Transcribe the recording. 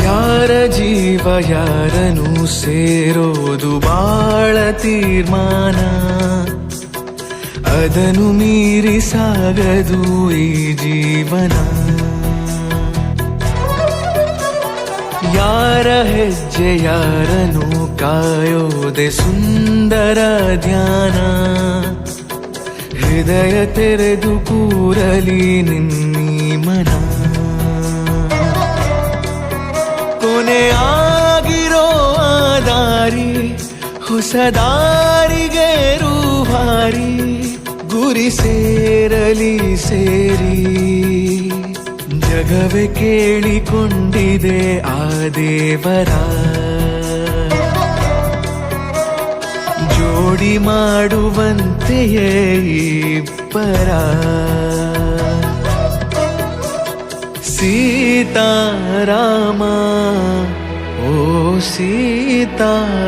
ಯಾರ ಜೀವ ಯಾರನು ಸೇರೋದು ಬಾಳ ತೀರ್ಮಾನ, ಅದನ್ನು ಮೀರಿ ಸಾಗದು ಈ ಜೀವನ. ಯಾರ ಹೆಜ್ಜೆ ಯಾರನು ಕಾಯೋದೆ ಸುಂದರ ಧ್ಯಾನ, ಹೃದಯ ತೆರೆದು ಕೂರಲಿ ನಿನ್ನೀ ಮನ. ಕೊನೆ ಆಗಿರೋ ಆ ದಾರಿ ಹೊಸ ದಾರಿಗೆ ರೂಹಾರಿ, ಗುರಿ ಸೇರಲಿ ಸೇರಿ ಜಗವೇ ಕೇಳಿಕೊಂಡಿದೆ ಆ ದೇವರ. ಜೋಡಿ ಮಾಡುವಂತೆಯೇ ಇಬ್ಬರ. ಸೀತಾರಾಮ ಓ ಸೀತಾರಾಮ.